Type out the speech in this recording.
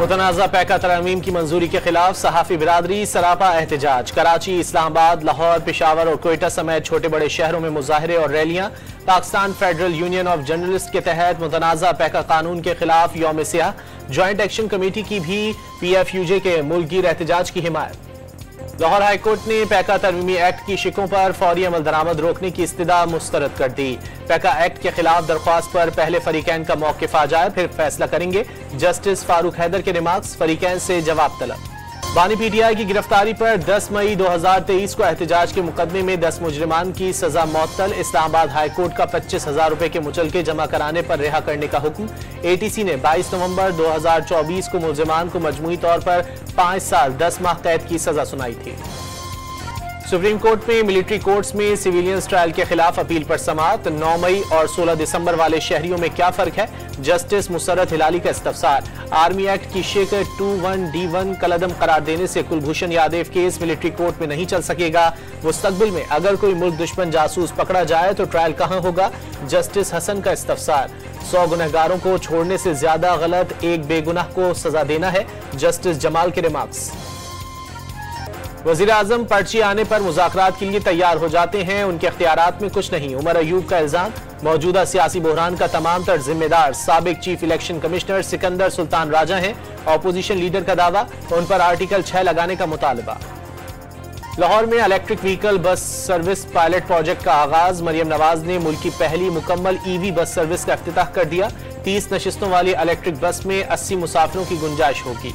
मुतनाज़ा पैका तरमीम की मंजूरी के खिलाफ सहाफ़ी बिरादरी सरापा एहतजाज। कराची, इस्लामाबाद, लाहौर, पेशावर और कोयटा समेत छोटे बड़े शहरों में मुजाहरे और रैलियां। Pakistan federal union of journalist के तहत मुतनाज़ा पैका कानून के खिलाफ यौम सियाह। ज्वाइंट एक्शन कमेटी की भी PFUJ के मुल्कीगीर एहतजाज की हिमायत। लाहौर हाईकोर्ट ने पैका तरमीमी एक्ट की शिकों पर फौरी अमल दरामद रोकने की इस्तदा मुस्तरद कर दी। पैका एक्ट के खिलाफ दरख्वास्त पर पहले फरीकैन का मौक़िफ़ आ जाए फिर फैसला करेंगे। जस्टिस फारूक हैदर के रिमार्क्स, फरीकैन से जवाब तलब। बानी PTI की गिरफ्तारी पर 10 मई 2023 को एहतजाज के मुकदमे में 10 मुजरिमान की सजा मअतल। इस्लामाबाद हाईकोर्ट का 25,000 रुपए के मुचलके जमा कराने पर रिहा करने का हुक्म। ATC ने 22 नवंबर 2024 को मुलजिमान को मजमूई तौर पर 5 साल 10 माह कैद की सजा सुनाई थी। सुप्रीम कोर्ट में मिलिट्री कोर्ट्स में सिविलियंस ट्रायल के खिलाफ अपील पर समाअत। 9 मई और 16 दिसंबर वाले शहरियों में क्या फर्क है? जस्टिस मुसर्रत हिलाली का इस्तफसार। आर्मी एक्ट की शेक 21D1 कलअदम करार देने से Kulbhushan Yadav case military court में नहीं चल सकेगा। मुस्तकबिल में अगर कोई मुल्क दुश्मन जासूस पकड़ा जाए तो ट्रायल कहां होगा? जस्टिस हसन का इस्तफसार। 100 गुनहगारों को छोड़ने से ज्यादा गलत एक बेगुनाह को सजा देना है। जस्टिस जमाल के रिमार्क्स। वजीर आजम पर्ची आने पर मुज़ाकरात के लिए तैयार हो जाते हैं, उनके इख्तियारात में कुछ नहीं। उमर अयूब का इल्जाम। मौजूदा सियासी बहरान का तमाम तर जिम्मेदार साबिक chief election commissioner Sikandar Sultan Raja हैं। ऑपोजिशन लीडर का दावा, उन पर आर्टिकल 6 लगाने का मुतालबा। लाहौर में electric vehicle bus service pilot project का आगाज। मरियम नवाज ने मुल्क की पहली मुकम्मल EV बस सर्विस का इफ्तिताह कर दिया। 30 नशिस्तों वाली इलेक्ट्रिक बस में 80 मुसाफिरों की गुंजाइश होगी।